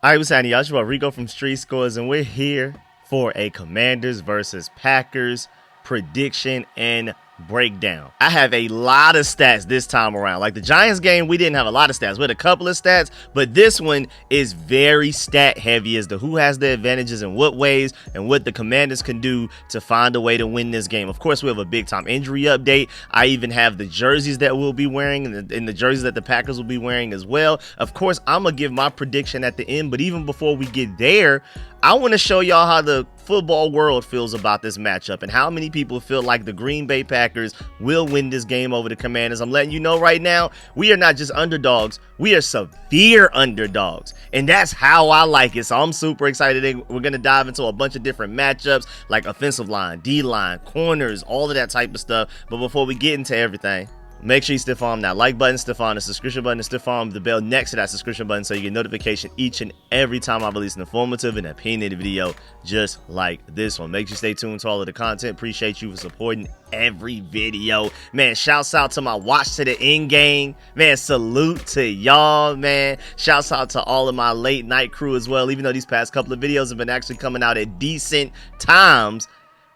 Alright, what's happening, y'all? It's your boy Rico from StreetScores, and we're here for a Commanders versus Packers prediction and breakdown. I have a lot of stats this time around. Like the Giants game, we didn't have a lot of stats. We had a couple of stats, but this one is very stat heavy as to who has the advantages in what ways and what the Commanders can do to find a way to win this game. Of course, we have a big time injury update. I even have the jerseys that we'll be wearing and the jerseys that the Packers will be wearing as well. Of course, I'm gonna give my prediction at the end, but even before we get there, I want to show y'all how the football world feels about this matchup and how many people feel like the Green Bay Packers will win this game over the Commanders. I'm letting you know right now, we are not just underdogs, we are severe underdogs, and that's how I like it. So I'm super excited. We're going to dive into a bunch of different matchups like offensive line, D-line, corners, all of that type of stuff. But before we get into everything, make sure you stiff arm that like button, stiff arm the subscription button, and stiff arm the bell next to that subscription button so you get notification each and every time I release an informative and opinionated video just like this one. Make sure you stay tuned to all of the content. Appreciate you for supporting every video. Man, shouts out to my watch to the end game. Man, salute to y'all, man. Shouts out to all of my late night crew as well. Even though these past couple of videos have been actually coming out at decent times,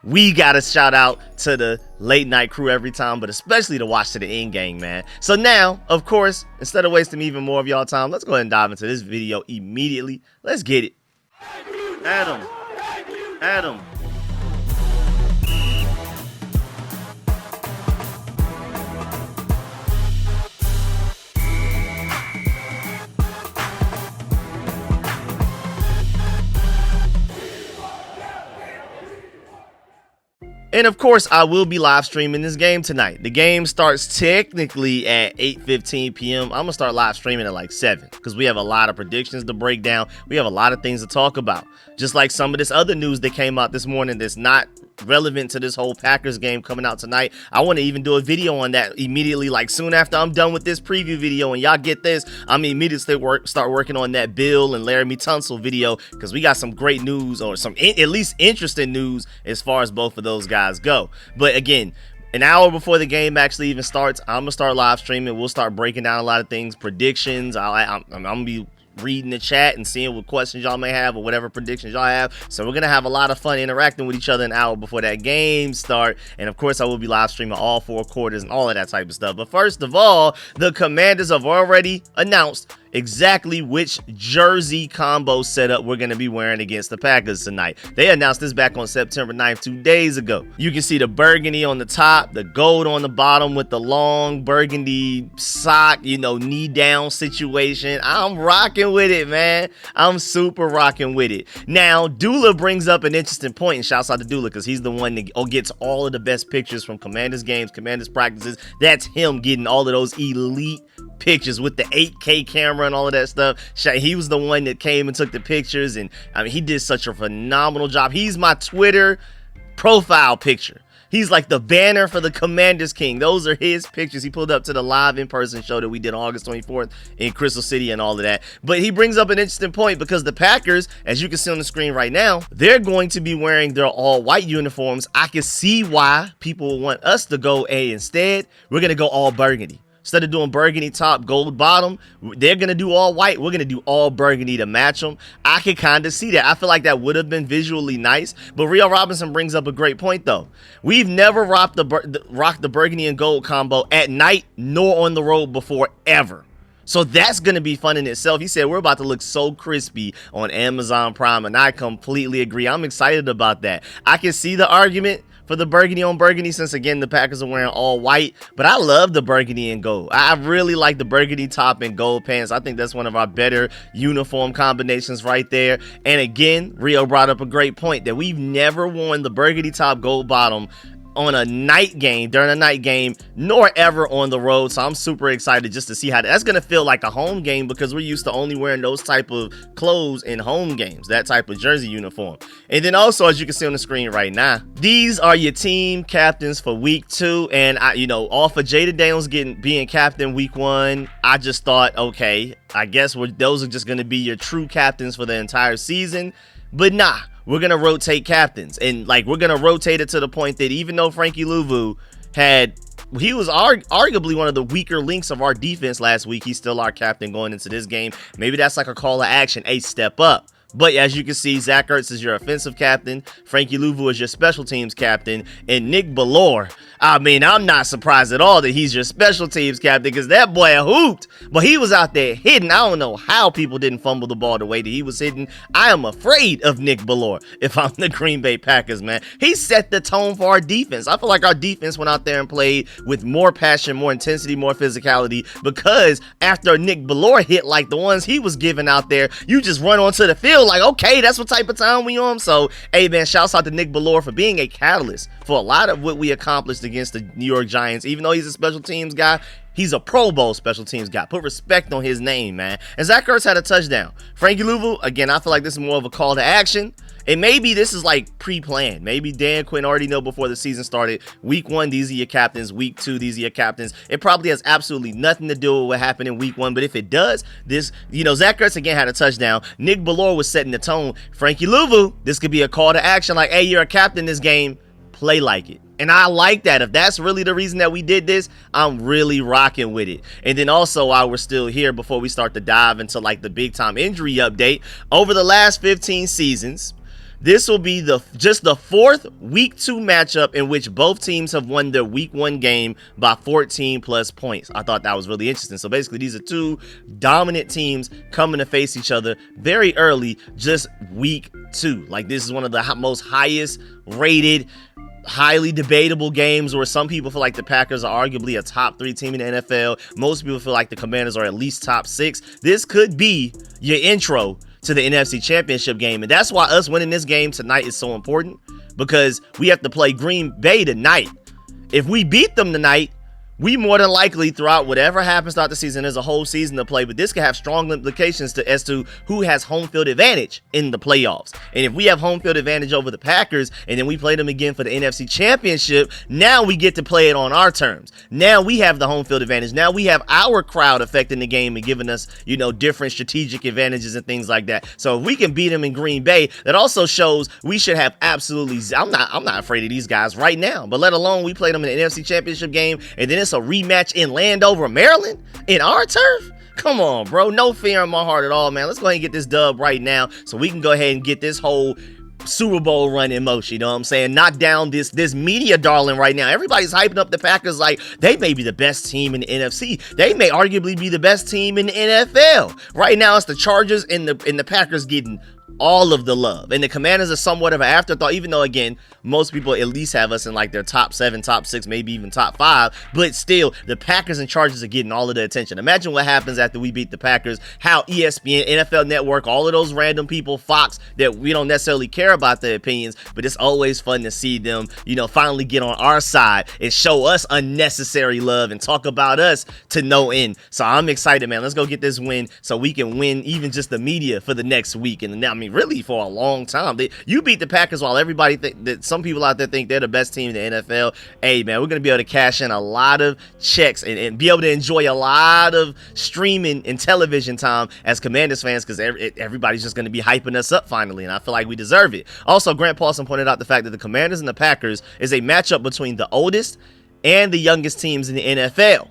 we got to shout out to the late night crew every time, but especially to watch to the end game, man. So now, of course, instead of wasting even more of y'all time, let's go ahead and dive into this video immediately. Let's get it. Adam. And of course, I will be live streaming this game tonight. The game starts technically at 8:15 p.m. I'm going to start live streaming at like 7 because we have a lot of predictions to break down. We have a lot of things to talk about. Just like some of this other news that came out this morning that's not relevant to this whole Packers game coming out tonight. I want to even do a video on that immediately, like soon after I'm done with this preview video and y'all get this. I'm immediately start working on that Bill and Laramie Tunsil video because we got some great news, or some at least interesting news as far as both of those guys go. But again, an hour before the game actually even starts, I'm gonna start live streaming. We'll start breaking down a lot of things, predictions. I'm gonna be reading the chat and seeing what questions y'all may have or whatever predictions y'all have. So we're gonna have a lot of fun interacting with each other an hour before that game start. And of course, I will be live streaming all 4 quarters and all of that type of stuff. But first of all, the Commanders have already announced exactly which jersey combo setup we're going to be wearing against the Packers tonight. They announced this back on September 9th, 2 days ago. You can see the burgundy on the top, the gold on the bottom with the long burgundy sock, you know, knee down situation. I'm rocking with it, man. I'm super rocking with it. Now, Dula brings up an interesting point, and shouts out to Dula because he's the one that gets all of the best pictures from Commanders games, Commanders practices. That's him getting all of those elite pictures with the 8K camera and all of that stuff. He was the one that came and took the pictures, and I mean, he did such a phenomenal job. He's my Twitter profile picture. He's like the banner for the Commanders King. Those are his pictures. He pulled up to the live in-person show that we did on August 24th in Crystal City and all of that. But he brings up an interesting point because the Packers, as you can see on the screen right now, they're going to be wearing their all-white uniforms. I can see why people want us to go instead. We're going to go all burgundy. Instead of doing burgundy top, gold bottom, they're going to do all white. We're going to do all burgundy to match them. I can kind of see that. I feel like that would have been visually nice. But Rio Robinson brings up a great point, though. We've never rocked the burgundy and gold combo at night nor on the road before, ever. So that's going to be fun in itself. He said we're about to look so crispy on Amazon Prime, and I completely agree. I'm excited about that. I can see the argument for the burgundy on burgundy since, again, the Packers are wearing all white, but I love the burgundy and gold. I really like the burgundy top and gold pants. I think that's one of our better uniform combinations right there. And again, Rio brought up a great point that we've never worn the burgundy top, gold bottom on a night game, during a night game, nor ever on the road. So I'm super excited just to see how that's going to feel like a home game, because we're used to only wearing those type of clothes in home games, that type of jersey uniform. And then also, as you can see on the screen right now, these are your team captains for week 2. And off of Jada Daniels being captain week 1, I just thought, okay, I guess those are just going to be your true captains for the entire season. But nah, we're going to rotate captains. And we're going to rotate it to the point that even though Frankie Louvu had arguably one of the weaker links of our defense last week. He's still our captain going into this game. Maybe that's like a call to action, a step up. But as you can see, Zach Ertz is your offensive captain, Frankie Louvu is your special teams captain, and Nick Bellore, I mean, I'm not surprised at all that he's your special teams captain because that boy hooped, but he was out there hitting. I don't know how people didn't fumble the ball the way that he was hitting. I am afraid of Nick Bellore if I'm the Green Bay Packers, man. He set the tone for our defense. I feel like our defense went out there and played with more passion, more intensity, more physicality because after Nick Bellore hit like the ones he was giving out there, you just run onto the field like, okay, that's what type of time we on. So, hey, man, shouts out to Nick Bellore for being a catalyst for a lot of what we accomplished against the New York Giants. Even though he's a special teams guy, he's a Pro Bowl special teams guy. Put respect on his name, man. And Zach Ertz had a touchdown. Frankie Louvu, again, I feel like this is more of a call to action. And maybe this is like pre-planned. Maybe Dan Quinn already know before the season started. Week 1, these are your captains. Week 2, these are your captains. It probably has absolutely nothing to do with what happened in week 1. But if it does, this, Zach Ertz again had a touchdown. Nick Bellore was setting the tone. Frankie Louvu, this could be a call to action. Like, hey, you're a captain this game. Play like it. And I like that. If that's really the reason that we did this, I'm really rocking with it. And then also, while we're still here, before we start to dive into like the big time injury update, over the last 15 seasons, this will be just the 4th week 2 matchup in which both teams have won their week 1 game by 14 plus points. I thought that was really interesting. So basically, these are two dominant teams coming to face each other very early, just week 2. Like, this is one of the most highest rated, highly debatable games where some people feel like the Packers are arguably a top 3 team in the NFL. Most people feel like the Commanders are at least top 6. This could be your intro to the NFC Championship game. And that's why us winning this game tonight is so important, because we have to play Green Bay tonight. If we beat them tonight, we more than likely, throughout whatever happens throughout the season, there's a whole season to play, but this could have strong implications as to who has home field advantage in the playoffs. And if we have home field advantage over the Packers, and then we play them again for the NFC Championship, now we get to play it on our terms. Now we have the home field advantage. Now we have our crowd affecting the game and giving us, different strategic advantages and things like that. So if we can beat them in Green Bay, that also shows we should have absolutely, I'm not afraid of these guys right now, but let alone we play them in the NFC Championship game, and then it's a rematch in Landover, Maryland, in our turf. Come on, bro. No fear in my heart at all, man. Let's go ahead and get this dub right now so we can go ahead and get this whole Super Bowl run in motion. You know what I'm saying? Knock down this media darling right now. Everybody's hyping up the Packers like they may be the best team in the NFC. They may arguably be the best team in the NFL. Right now, it's the Chargers and the Packers getting all of the love, and the Commanders are somewhat of an afterthought, even though, again, most people at least have us in like their top 7, top 6, maybe even top 5, but still, the Packers and Chargers are getting all of the attention. Imagine what happens after we beat the Packers, how ESPN, NFL Network, all of those random people, Fox, that we don't necessarily care about their opinions, but it's always fun to see them, finally get on our side and show us unnecessary love and talk about us to no end. So I'm excited, man. Let's go get this win so we can win even just the media for the next week. And I mean, really for a long time. You beat the Packers while everybody that some people out there think they're the best team in the NFL. Hey, man, we're going to be able to cash in a lot of checks and be able to enjoy a lot of streaming and television time as Commanders fans, because everybody's just going to be hyping us up finally, and I feel like we deserve it. Also, Grant Paulson pointed out the fact that the Commanders and the Packers is a matchup between the oldest and the youngest teams in the NFL.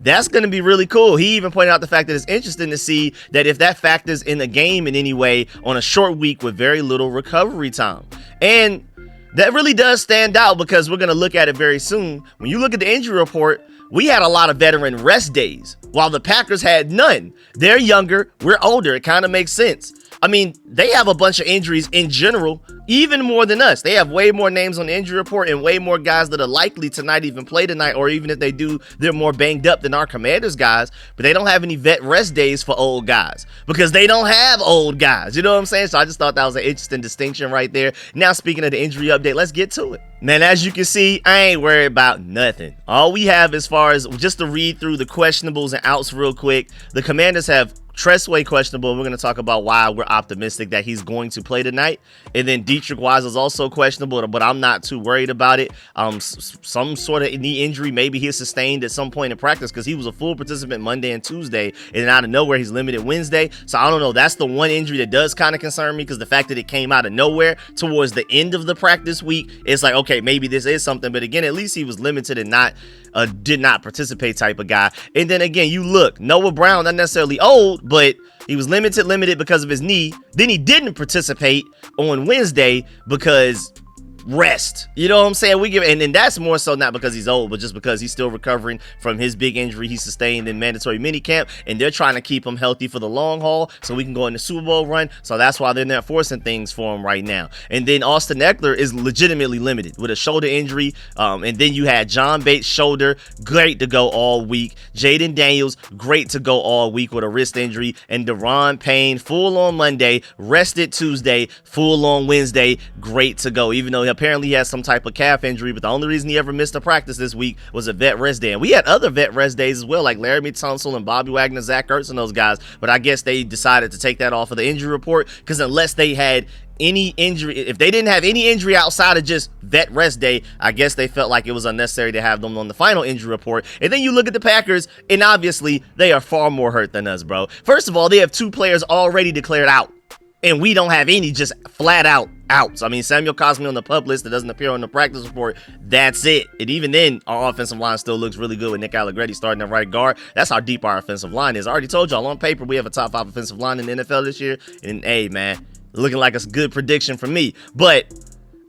That's going to be really cool. He even pointed out the fact that it's interesting to see that if that factors in the game in any way on a short week with very little recovery time. And that really does stand out because we're going to look at it very soon. When you look at the injury report, we had a lot of veteran rest days while the Packers had none. They're younger, we're older. It kind of makes sense. I mean, they have a bunch of injuries in general, even more than us. They have way more names on the injury report and way more guys that are likely to not even play tonight, or even if they do, they're more banged up than our Commanders guys, but they don't have any vet rest days for old guys because they don't have old guys. You know what I'm saying? So I just thought that was an interesting distinction right there. Now, speaking of the injury update, let's get to it. Man, as you can see, I ain't worried about nothing. All we have as far as just to read through the questionables and outs real quick, the Commanders have Tressway questionable. We're going to talk about why we're optimistic that he's going to play tonight. And then Dietrich Wise is also questionable, but I'm not too worried about it. Some sort of knee injury maybe he sustained at some point in practice, because he was a full participant Monday and Tuesday, and then out of nowhere he's limited Wednesday. So I don't know. That's the one injury that does kind of concern me, because the fact that it came out of nowhere towards the end of the practice week, it's like, okay, maybe this is something. But again, at least he was limited and not did not participate type of guy. And then again, you look, Noah Brown, not necessarily old, but he was limited because of his knee. Then he didn't participate on Wednesday because rest. You know what I'm saying? And that's more so not because he's old, but just because he's still recovering from his big injury he sustained in mandatory minicamp, and they're trying to keep him healthy for the long haul so we can go in the Super Bowl run. So that's why they're not forcing things for him right now. And then Austin Eckler is legitimately limited with a shoulder injury. And then you had John Bates, shoulder, great to go all week. Jaden Daniels, great to go all week with a wrist injury. And Deron Payne, full on Monday, rested Tuesday, full on Wednesday, great to go. Even though apparently he has some type of calf injury, but the only reason he ever missed a practice this week was a vet rest day. And we had other vet rest days as well, like Laramie Tunsil and Bobby Wagner, Zach Ertz and those guys, but I guess they decided to take that off of the injury report, because unless they had any injury, if they didn't have any injury outside of just vet rest day, I guess they felt like it was unnecessary to have them on the final injury report. And then you look at the Packers, and obviously they are far more hurt than us, bro. First of all, they have 2 players already declared out, and we don't have any just flat out outs. I mean, Samuel Cosme on the PUP list that doesn't appear on the practice report. That's it. And even then, our offensive line still looks really good with Nick Allegretti starting at right guard. That's how deep our offensive line is. I already told y'all on paper we have a top 5 offensive line in the NFL this year. And hey, man, looking like a good prediction for me. But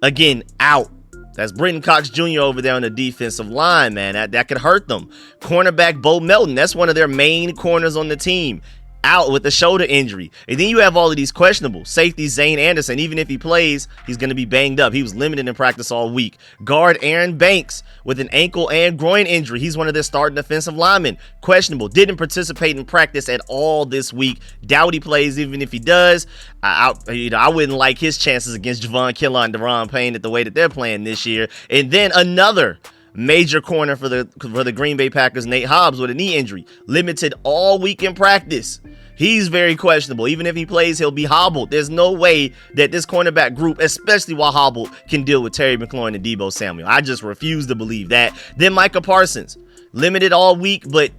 again, out. That's Britton Cox Jr. over there on the defensive line, man. That could hurt them. Cornerback Bo Melton, that's one of their main corners on the team, out with a shoulder injury. And then you have all of these questionable. Safety Zane Anderson, even if he plays, he's going to be banged up. He was limited in practice all week. Guard Aaron Banks with an ankle and groin injury. He's one of their starting defensive linemen. Questionable. Didn't participate in practice at all this week. Doubt he plays. Even if he does, I wouldn't like his chances against Javon Killer and Deron Payne at the way that they're playing this year. And then another major corner for the Green Bay Packers, Nate Hobbs, with a knee injury. Limited all week in practice. He's very questionable. Even if he plays, he'll be hobbled. There's no way that this cornerback group, especially while hobbled, can deal with Terry McLaurin and Deebo Samuel. I just refuse to believe that. Then Micah Parsons, limited all week, but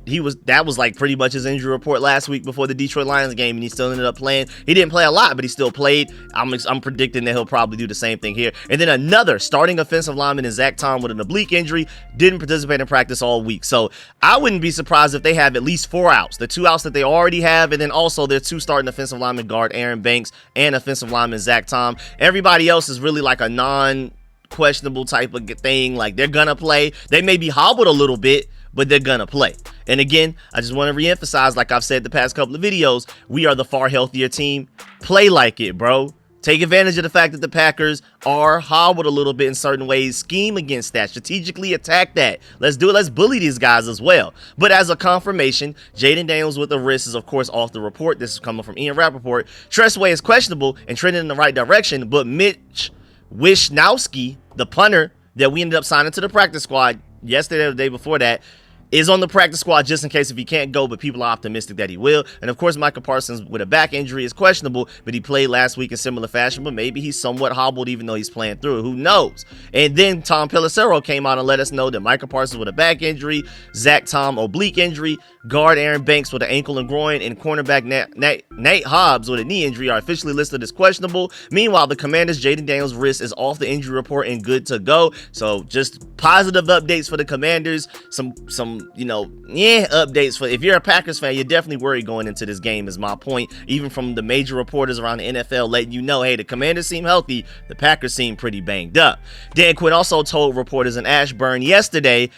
that was like pretty much his injury report last week before the Detroit Lions game, and he still ended up playing. He didn't play a lot, but he still played. I'm predicting that he'll probably do the same thing here. And then another starting offensive lineman in Zach Tom with an oblique injury, didn't participate in practice all week. So I wouldn't be surprised if they have at least 4 outs. The 2 outs that they already have, and then also their 2 starting offensive lineman, guard Aaron Banks and offensive lineman Zach Tom. Everybody else is really like a non-questionable type of thing. Like, they're gonna play. They may be hobbled a little bit, but they're gonna play. And again, I just want to reemphasize, like I've said the past couple of videos, we are the far healthier team. Play like it, bro. Take advantage of the fact that the Packers are hobbled a little bit in certain ways. Scheme against that. Strategically attack that. Let's do it. Let's bully these guys as well. But as a confirmation, Jaden Daniels with the wrist is, of course, off the report. This is coming from Ian Rappaport. Tressway is questionable and trending in the right direction, but Mitch Wishnowsky, the punter that we ended up signing to the practice squad yesterday or the day before that, is on the practice squad just in case if he can't go, but people are optimistic that he will. And of course, Micah Parsons with a back injury is questionable, but he played last week in similar fashion, but maybe he's somewhat hobbled even though he's playing through it. Who knows? And then Tom Pelissero came out and let us know that Micah Parsons with a back injury, Zach Tom oblique injury, guard Aaron Banks with an ankle and groin, and cornerback Nate Hobbs with a knee injury are officially listed as questionable. Meanwhile, the Commanders' Jaden Daniels' wrist is off the injury report and good to go. So just positive updates for the Commanders. Some updates for, if you're a Packers fan, you're definitely worried going into this game, is my point. Even from the major reporters around the NFL letting you know, hey, the Commanders seem healthy, the Packers seem pretty banged up. Dan Quinn also told reporters in Ashburn yesterday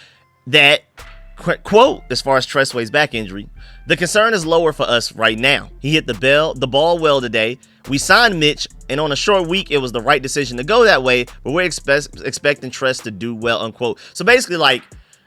that, quote, as far as Tressway's back injury, the concern is lower for us right now. He hit the ball well today. We signed Mitch, and on a short week, it was the right decision to go that way, but we're expecting Tress to do well, unquote. So basically, like,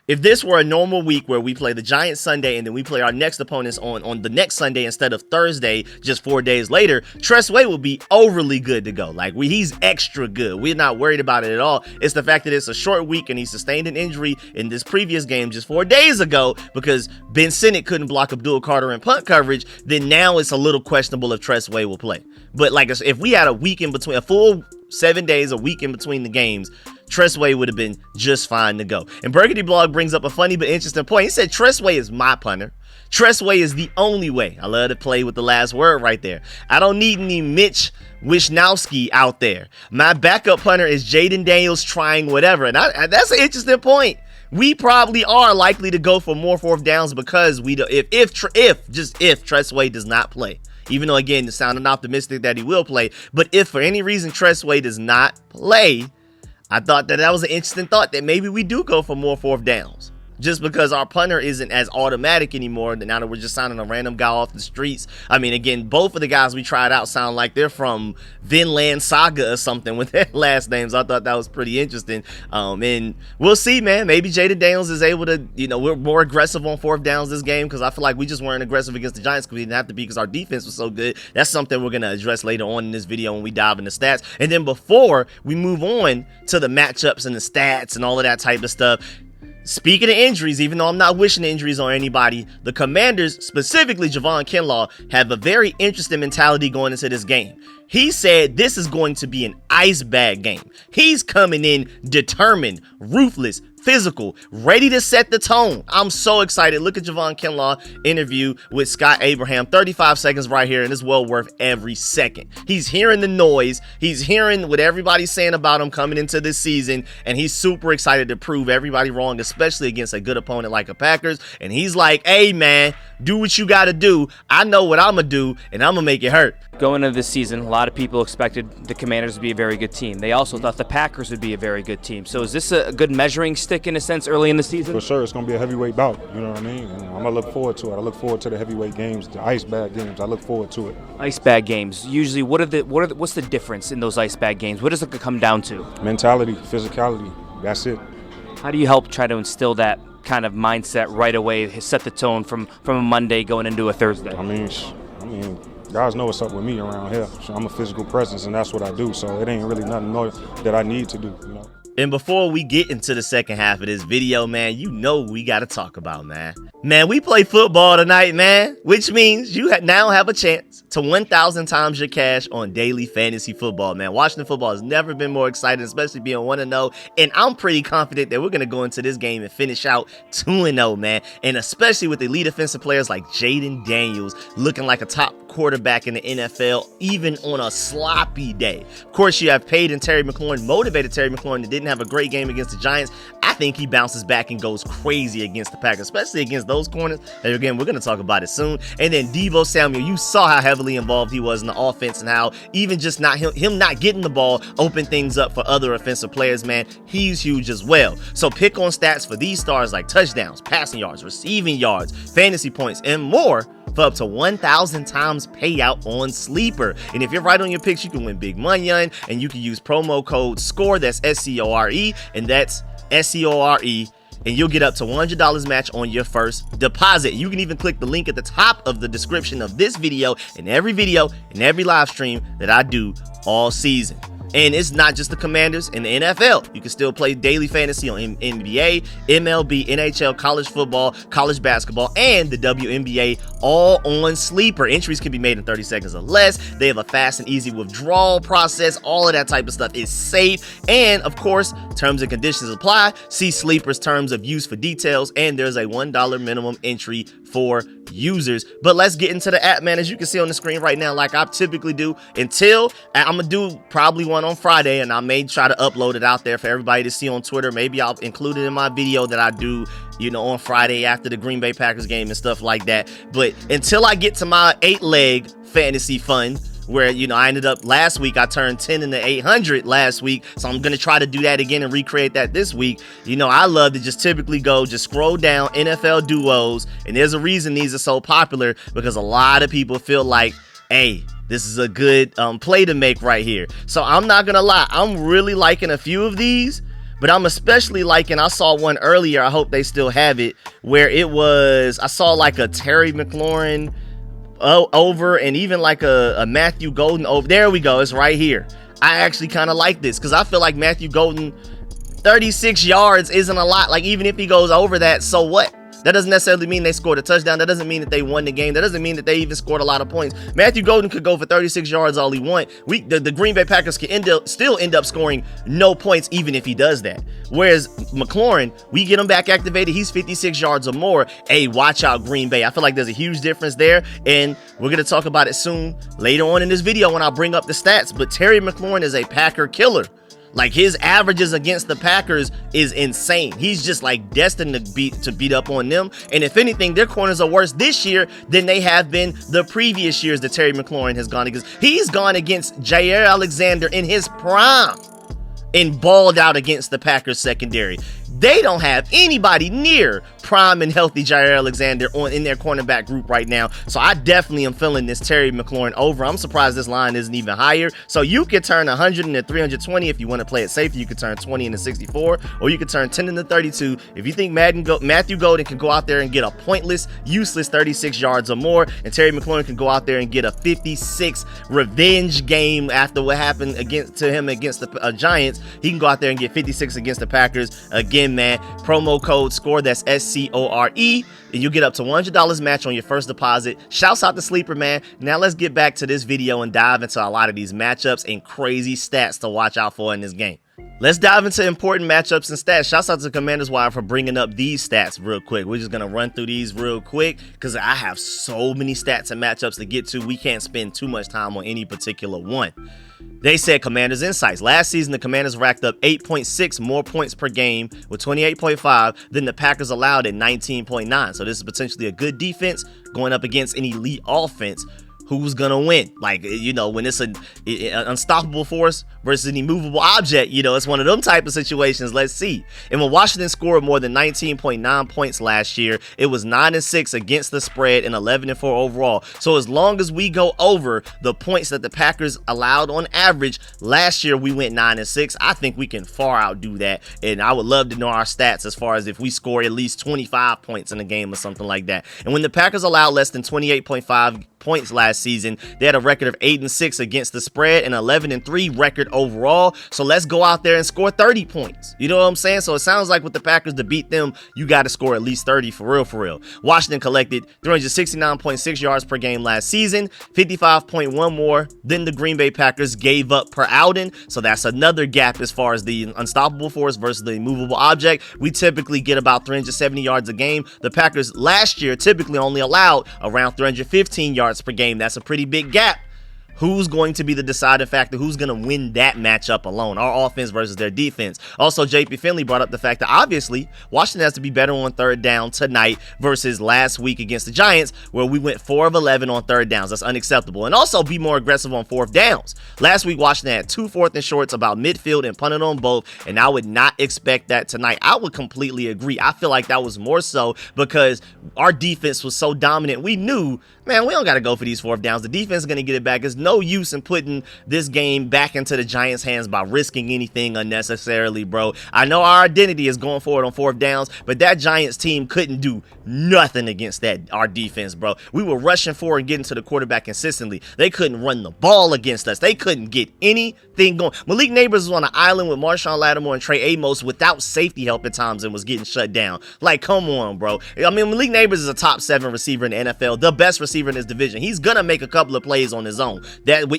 If this were a normal week where we play the Giants Sunday and then we play our next opponents on the next Sunday instead of Thursday, just 4 days later, Tress Way will be overly good to go. Like, he's extra good. We're not worried about it at all. It's the fact that it's a short week and he sustained an injury in this previous game just 4 days ago because Ben Sinnott couldn't block Abdul Carter in punt coverage. Then now it's a little questionable if Tress Way will play. But like, if we had a week in between, a full 7 days, a week in between the games, Tress Way would have been just fine to go. And Burgundy Blog brings up a funny but interesting point. He said Tress Way is my punter. Tress Way is the only way. I love to play with the last word right there. I don't need any Mitch Wishnowski out there. My backup punter is Jaden Daniels trying whatever. And that's an interesting point. We probably are likely to go for more fourth downs because if Tress Way does not play. Even though, again, it's sounding optimistic that he will play. But if for any reason Tress Way does not play, I thought that was an interesting thought that maybe we do go for more fourth downs. Just because our punter isn't as automatic anymore, now that we're just signing a random guy off the streets. I mean, again, both of the guys we tried out sound like they're from Vinland Saga or something with their last names. I thought that was pretty interesting. And we'll see, man. Maybe Jaden Daniels is able to, we're more aggressive on fourth downs this game because I feel like we just weren't aggressive against the Giants because we didn't have to be because our defense was so good. That's something we're going to address later on in this video when we dive into stats. And then before we move on to the matchups and the stats and all of that type of stuff, speaking of injuries, even though I'm not wishing injuries on anybody, the Commanders, specifically Javon Kinlaw, have a very interesting mentality going into this game. He said this is going to be an ice bag game. He's coming in determined, ruthless, physical, ready to set the tone. I'm so excited. Look at Javon Kinlaw interview with Scott Abraham. 35 seconds right here, and it's well worth every second. He's hearing the noise. He's hearing what everybody's saying about him coming into this season, and he's super excited to prove everybody wrong, especially against a good opponent like the Packers. And he's like, hey, man, do what you got to do. I know what I'm going to do, and I'm going to make it hurt. Going into this season, a lot of people expected the Commanders to be a very good team. They also thought the Packers would be a very good team. So is this a good measuring stick in a sense early in the season? For sure, it's going to be a heavyweight bout. You know what I mean? And I'm going to look forward to it. I look forward to the heavyweight games, the ice bag games. I look forward to it. Ice bag games. Usually, what's the difference in those ice bag games? What does it come down to? Mentality, physicality. That's it. How do you help try to instill that kind of mindset right away, set the tone from a Monday going into a Thursday? I mean, guys know what's up with me around here. So I'm a physical presence, and that's what I do. So it ain't really nothing more that I need to do, And before we get into the second half of this video, man, we got to talk about, man. Man, we play football tonight, man, which means you now have a chance to 1,000 times your cash on daily fantasy football, man. Washington football has never been more exciting, especially being 1-0. And I'm pretty confident that we're going to go into this game and finish out 2-0, man. And especially with elite offensive players like Jaden Daniels looking like a top quarterback in the NFL, even on a sloppy day. Of course, you have Peyton Terry McLaurin, motivated Terry McLaurin that didn't have a great game against the Giants. I think he bounces back and goes crazy against the Packers, especially against those corners. And again, we're going to talk about it soon. And then Deebo Samuel, you saw how heavily involved he was in the offense and how even just not him not getting the ball opened things up for other offensive players, man. He's huge as well. So pick on stats for these stars like touchdowns, passing yards, receiving yards, fantasy points, and more for up to 1,000 times payout on Sleeper. And if you're right on your picks, you can win big money, and you can use promo code SCORE, that's SCORE, and that's SCORE, and you'll get up to $100 match on your first deposit. You can even click the link at the top of the description of this video and every live stream that I do all season. And it's not just the Commanders in the NFL. You can still play daily fantasy on NBA, MLB, NHL, college football, college basketball, and the WNBA, all on Sleeper. Entries can be made in 30 seconds or less. They have a fast and easy withdrawal process. All of that type of stuff is safe. And, of course, terms and conditions apply. See Sleeper's terms of use for details. And there's a $1 minimum entry for users. But let's get into the app, man. As you can see on the screen right now, like I typically do, until I'm gonna do probably one on Friday, and I may try to upload it out there for everybody to see on Twitter. Maybe I'll include it in my video that I do, on Friday after the Green Bay Packers game and stuff like that. But until I get to my 8-leg fantasy fund, where, I ended up last week, I turned 10 in the 800 last week. So I'm going to try to do that again and recreate that this week. I love to just typically just scroll down NFL duos. And there's a reason these are so popular, because a lot of people feel like, hey, this is a good play to make right here. So I'm not going to lie. I'm really liking a few of these. But I'm especially liking, I saw one earlier, I hope they still have it, where it was, I saw like a Terry McLaurin over, and even like a Matthew Golden over. There we go, it's right here. I actually kind of like this because I feel like Matthew Golden, 36 yards isn't a lot. Like, even if he goes over that, so what? That doesn't necessarily mean they scored a touchdown. That doesn't mean that they won the game. That doesn't mean that they even scored a lot of points. Matthew Golden could go for 36 yards all he wants. The Green Bay Packers can still end up scoring no points even if he does that. Whereas McLaurin, we get him back activated, he's 56 yards or more. Hey, watch out, Green Bay. I feel like there's a huge difference there, and we're going to talk about it soon later on in this video when I bring up the stats. But Terry McLaurin is a Packer killer. Like, his averages against the Packers is insane. He's just like destined to beat up on them. And if anything, their corners are worse this year than they have been the previous years that Terry McLaurin has gone against. He's gone against Jair Alexander in his prime and balled out against the Packers secondary. They don't have anybody near prime and healthy Jair Alexander in their cornerback group right now. So I definitely am feeling this Terry McLaurin over. I'm surprised this line isn't even higher. So you could turn 100 into 320 if you want to play it safe. You could turn 20 into 64, or you could turn 10 into 32. If you think Matthew Golden can go out there and get a pointless, useless 36 yards or more, and Terry McLaurin can go out there and get a 56 revenge game after what happened to him against the Giants, he can go out there and get 56 against the Packers. Again, man, promo code SCORE, that's SCORE, and you get up to $100 match on your first deposit. Shouts out to Sleeper, man. Now let's get back to this video and dive into a lot of these matchups and crazy stats to watch out for in this game. Let's dive into important matchups and stats. Shouts out to Commanders Wire for bringing up these stats real quick. We're just going to run through these real quick because I have so many stats and matchups to get to. We can't spend too much time on any particular one. They said Commanders Insights. Last season, the Commanders racked up 8.6 more points per game with 28.5 than the Packers allowed at 19.9. So this is potentially a good defense going up against an elite offense. Who's gonna win? Like, you know, when it's an unstoppable force versus an immovable object, you know, it's one of them type of situations. Let's see. And when Washington scored more than 19.9 points last year, it was 9-6 against the spread and 11-4 overall. So as long as we go over the points that the Packers allowed on average, last year we went 9-6. I think we can far outdo that. And I would love to know our stats as far as if we score at least 25 points in a game or something like that. And when the Packers allowed less than 28.5 points last season, they had a record of 8-6 against the spread and 11-3 record overall. So let's go out there and score 30 points. You know what I'm saying? So it sounds like with the Packers, to beat them, you got to score at least 30 for real, for real. Washington collected 369.6 yards per game last season, 55.1 more than the Green Bay Packers gave up per outing. So that's another gap as far as the unstoppable force versus the immovable object. We typically get about 370 yards a game. The Packers last year typically only allowed around 315 yards per game. That's a pretty big gap. Who's going to be the deciding factor? Who's going to win that matchup alone? Our offense versus their defense. Also, JP Finley brought up the fact that obviously Washington has to be better on third down tonight versus last week against the Giants, where we went 4 of 11 on third downs. That's unacceptable. And also be more aggressive on fourth downs. Last week, Washington had 2 fourth and shorts about midfield and punted on both, and I would not expect that tonight. I would completely agree. I feel like that was more so because our defense was so dominant. We knew, man, we don't got to go for these fourth downs. The defense is going to get it back. There's no use in putting this game back into the Giants' hands by risking anything unnecessarily, bro. I know our identity is going forward on fourth downs, but that Giants team couldn't do nothing against our defense, bro. We were rushing forward and getting to the quarterback consistently. They couldn't run the ball against us. They couldn't get anything going. Malik Neighbors was on an island with Marshawn Lattimore and Trey Amos without safety help at times and was getting shut down. Like, come on, bro. I mean, Malik Neighbors is a top 7 receiver in the NFL, the best receiver in his division. He's gonna make a couple of plays on his own.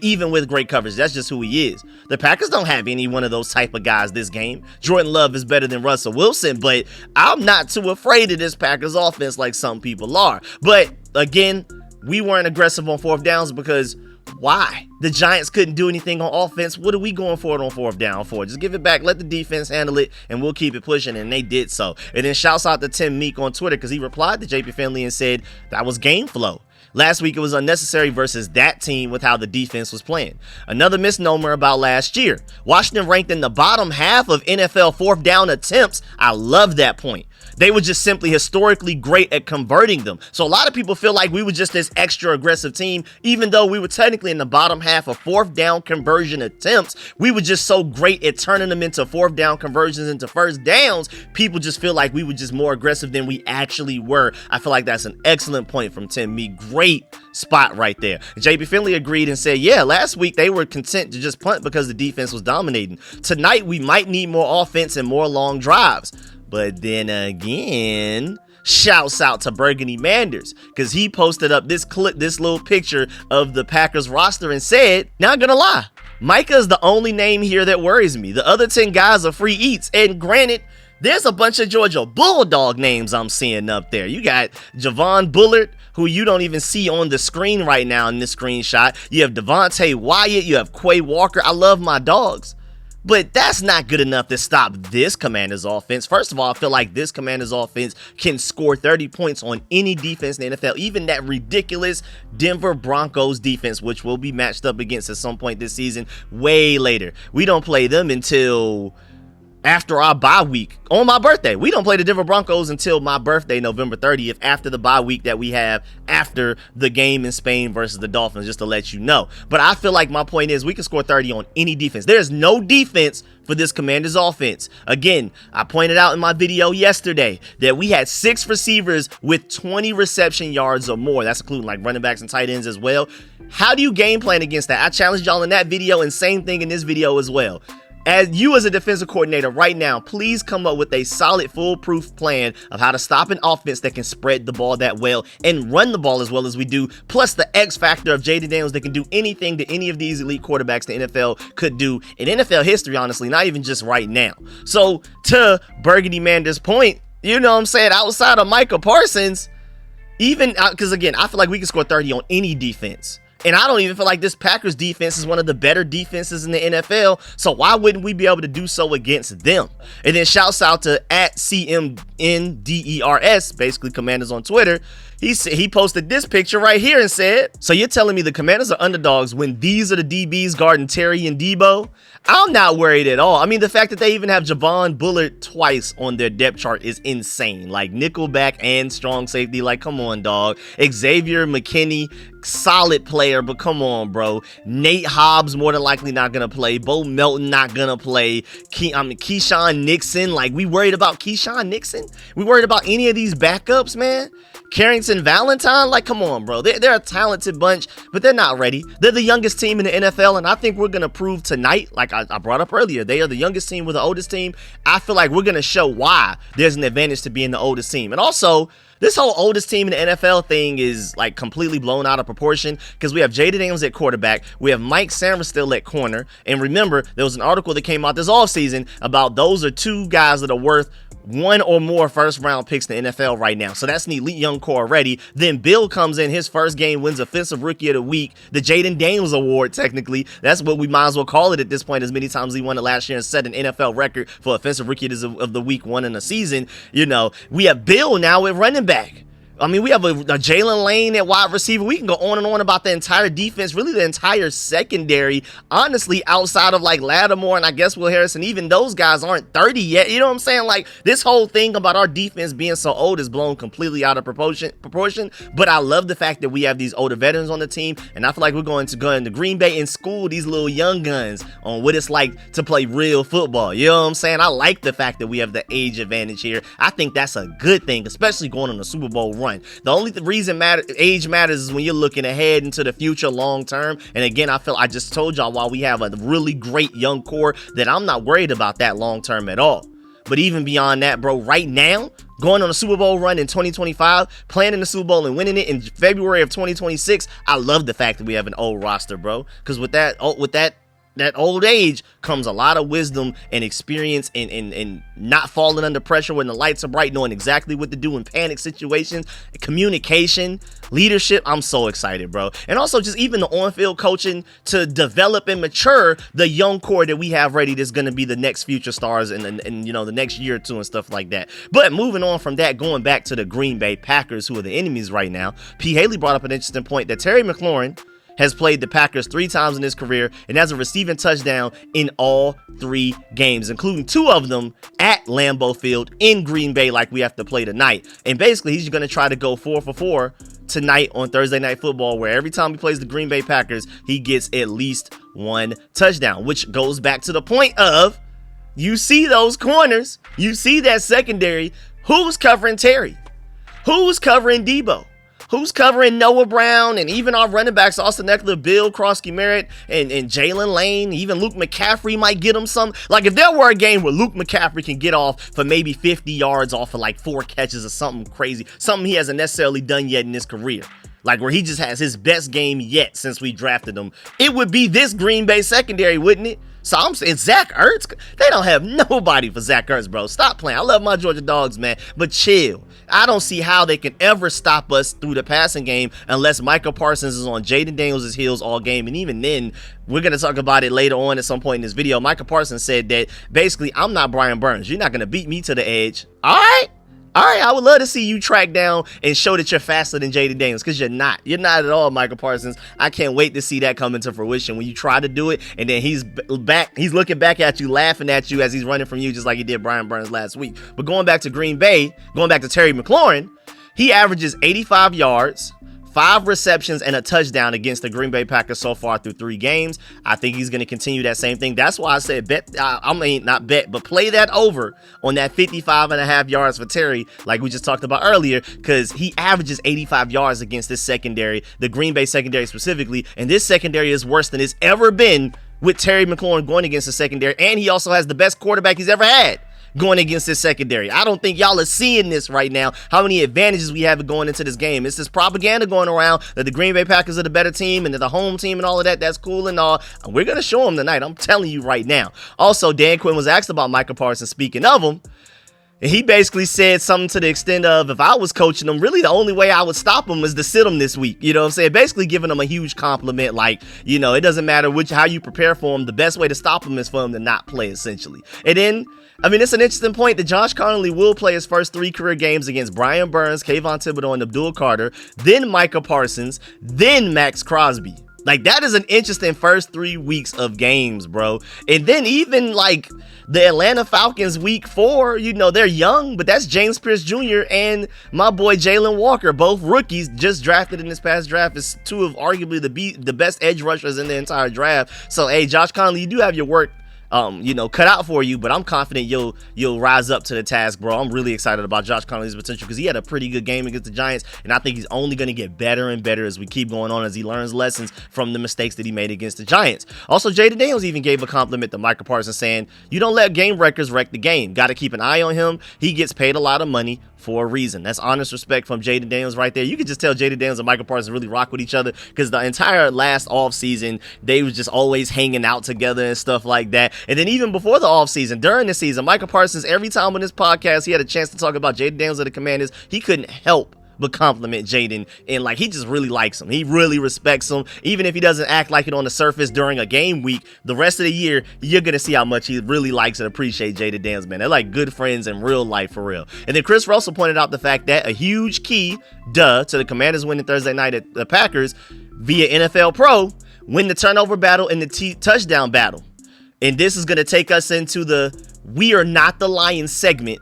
Even with great coverage, that's just who he is. The Packers don't have any one of those type of guys this game. Jordan Love is better than Russell Wilson, but I'm not too afraid of this Packers offense like some people are. But again, we weren't aggressive on fourth downs because why? The Giants couldn't do anything on offense. What are we going for it on fourth down for? Just give it back. Let the defense handle it, and we'll keep it pushing, and they did so. And then shouts out to Tim Meek on Twitter because he replied to JP Finley and said that was game flow. Last week, it was unnecessary versus that team with how the defense was playing. Another misnomer about last year. Washington ranked in the bottom half of NFL fourth down attempts. I love that point. They were just simply historically great at converting them. So a lot of people feel like we were just this extra aggressive team, even though we were technically in the bottom half of fourth down conversion attempts. We were just so great at turning them into fourth down conversions into first downs. People just feel like we were just more aggressive than we actually were. I feel like that's an excellent point from Tim Mee. Great spot right there. JP Finley agreed and said, yeah, last week they were content to just punt because the defense was dominating. Tonight we might need more offense and more long drives. But then again, shouts out to Burgundy Manders, because he posted up this little picture of the Packers roster and said, not gonna lie, Micah is the only name here that worries me. The other 10 guys are free eats, and granted, there's a bunch of Georgia Bulldog names I'm seeing up there. You got Javon Bullard, who you don't even see on the screen right now in this screenshot. You have Devontae Wyatt. You have Quay Walker. I love my dogs. But that's not good enough to stop this Commanders offense. First of all, I feel like this Commanders offense can score 30 points on any defense in the NFL, even that ridiculous Denver Broncos defense, which will be matched up against at some point this season, way later. We don't play them until after our bye week on my birthday. We don't play the Denver Broncos until my birthday, November 30th, after the bye week that we have after the game in Spain versus the Dolphins, just to let you know. But I feel like my point is we can score 30 on any defense. There's no defense for this Commanders offense. Again, I pointed out in my video yesterday that we had 6 receivers with 20 reception yards or more. That's including like running backs and tight ends as well. How do you game plan against that? I challenged y'all in that video, and same thing in this video as well. As a defensive coordinator right now, please come up with a solid, foolproof plan of how to stop an offense that can spread the ball that well and run the ball as well as we do, plus the X factor of Jaden Daniels that can do anything that any of these elite quarterbacks the NFL could do in NFL history, honestly, not even just right now. So, to Burgundy Manders' point, you know what I'm saying, outside of Micah Parsons, even, because again, I feel like we can score 30 on any defense. And I don't even feel like this Packers defense is one of the better defenses in the NFL. So why wouldn't we be able to do so against them? And then shouts out to @CMNDERS, basically Commanders on Twitter. He posted this picture right here and said, so you're telling me the Commanders are underdogs when these are the DBs guarding Terry and Debo? I'm not worried at all. I mean, the fact that they even have Javon Bullard twice on their depth chart is insane. Like nickelback and strong safety. Like, come on, dog. Xavier McKinney, solid player, but come on, bro. Nate Hobbs more than likely not gonna play. Bo Melton not gonna play. Keyshawn Nixon. Like, we worried about Keyshawn Nixon? We worried about any of these backups, man? Carrington Valentine, like, come on, bro. They're a talented bunch, but they're not ready. They're the youngest team in the NFL, and I think we're going to prove tonight, like I brought up earlier, they are the youngest team with the oldest team. I feel like we're going to show why there's an advantage to being the oldest team. And also, this whole oldest team in the NFL thing is like completely blown out of proportion, because we have Jaden Daniels at quarterback, we have Mike Sainristil at corner, and remember, there was an article that came out this offseason about those are 2 guys that are worth 1 or more first round picks in the NFL right now. So that's an elite young core already. Then Bill comes in, his first game wins Offensive Rookie of the Week, the Jaden Daniels Award, technically. That's what we might as well call it at this point, as many times he won it last year and set an NFL record for Offensive Rookie of the Week won in a season. You know, we have Bill now at running back. I mean, we have a Jalen Lane at wide receiver. We can go on and on about the entire defense, really the entire secondary. Honestly, outside of like Lattimore and I guess Will Harrison, even those guys aren't 30 yet. You know what I'm saying? Like, this whole thing about our defense being so old is blown completely out of proportion. But I love the fact that we have these older veterans on the team, and I feel like we're going to go into Green Bay and school these little young guns on what it's like to play real football. You know what I'm saying? I like the fact that we have the age advantage here. I think that's a good thing, especially going on a Super Bowl run. The only reason age matters is when you're looking ahead into the future long term. And again, I just told y'all, while we have a really great young core, that I'm not worried about that long term at all. But even beyond that, bro, right now, going on a Super Bowl run in 2025, playing in the Super Bowl and winning it in February of 2026, I love the fact that we have an old roster, bro. Because with that old age comes a lot of wisdom and experience and not falling under pressure when the lights are bright, knowing exactly what to do in panic situations, communication, leadership. I'm so excited, bro. And also just even the on-field coaching to develop and mature the young core that we have ready that's going to be the next future stars and you know, the next year or two and stuff like that. But moving on from that, going back to the Green Bay Packers, who are the enemies right now, P. Haley brought up an interesting point that Terry McLaurin, has played the Packers 3 times in his career and has a receiving touchdown in all 3 games, including 2 of them at Lambeau Field in Green Bay like we have to play tonight. And basically, he's going to try to go 4 for 4 tonight on Thursday Night Football, where every time he plays the Green Bay Packers, he gets at least 1 touchdown, which goes back to the point of, you see those corners, you see that secondary. Who's covering Terry? Who's covering Debo? Who's covering Noah Brown and even our running backs, Austin Eckler, Bill Krosky Merritt, and Jalen Lane, even Luke McCaffrey might get him some. Like, if there were a game where Luke McCaffrey can get off for maybe 50 yards off of like 4 catches or something crazy, something he hasn't necessarily done yet in his career, like where he just has his best game yet since we drafted him, it would be this Green Bay secondary, wouldn't it? So I'm saying Zach Ertz, they don't have nobody for Zach Ertz, bro. Stop playing. I love my Georgia Dogs, man, but chill. I don't see how they can ever stop us through the passing game unless Micah Parsons is on Jaden Daniels' heels all game. And even then, we're going to talk about it later on at some point in this video. Micah Parsons said that basically, I'm not Brian Burns. You're not going to beat me to the edge. All right. All right, I would love to see you track down and show that you're faster than Jaden Daniels, because you're not. You're not at all, Micah Parsons. I can't wait to see that come into fruition when you try to do it, and then he's looking back at you, laughing at you as he's running from you, just like he did Brian Burns last week. But going back to Green Bay, going back to Terry McLaurin, he averages 85 yards, 5 receptions, and a touchdown against the Green Bay Packers so far through 3 games. I think he's going to continue that same thing. That's why I said play that over on that 55.5 yards for Terry, like we just talked about earlier, because he averages 85 yards against this secondary, the Green Bay secondary specifically, and this secondary is worse than it's ever been with Terry McLaurin going against the secondary, and he also has the best quarterback he's ever had going against this secondary. I don't think y'all are seeing this right now, how many advantages we have going into this game. It's this propaganda going around that the Green Bay Packers are the better team and they're the home team and all of that. That's cool and all. We're going to show them tonight. I'm telling you right now. Also, Dan Quinn was asked about Micah Parsons, speaking of him, and he basically said something to the extent of, if I was coaching him, really the only way I would stop him is to sit him this week. You know what I'm saying? Basically giving him a huge compliment. Like, you know, it doesn't matter how you prepare for him. The best way to stop him is for him to not play, essentially. And then, I mean, it's an interesting point that Josh Connolly will play his first 3 career games against Brian Burns, Kayvon Thibodeau, and Abdul Carter, then Micah Parsons, then Max Crosby. Like, that is an interesting first 3 weeks of games, bro. And then even like the Atlanta Falcons week 4, you know, they're young, but that's James Pierce Jr. and my boy Jalen Walker, both rookies just drafted in this past draft, is 2 of arguably the best edge rushers in the entire draft. So, hey, Josh Connolly, you do have your work cut out for you, but I'm confident you'll rise up to the task, bro. I'm really excited about Josh Connolly's potential because he had a pretty good game against the Giants, and I think he's only going to get better and better as we keep going on, as he learns lessons from the mistakes that he made against the Giants. Also, Jaden Daniels even gave a compliment to Micah Parsons, saying, you don't let game wreckers wreck the game. Got to keep an eye on him. He gets paid a lot of money for a reason. That's honest respect from Jaden Daniels right there. You could just tell Jaden Daniels and Micah Parsons really rock with each other, because the entire last offseason, they was just always hanging out together and stuff like that. And then even before the offseason, during the season, Micah Parsons, every time on this podcast he had a chance to talk about Jaden Daniels of the Commanders, he couldn't help but compliment Jaden, and like, he just really likes him. He really respects him. Even if he doesn't act like it on the surface during a game week, the rest of the year, you're gonna see how much he really likes and appreciates Jaden Daniels, man. They're like good friends in real life, for real. And then Chris Russell pointed out the fact that a huge key, to the Commanders winning Thursday night at the Packers via NFL Pro, win the turnover battle and the touchdown battle. And this is gonna take us into the "We Are Not the Lions" segment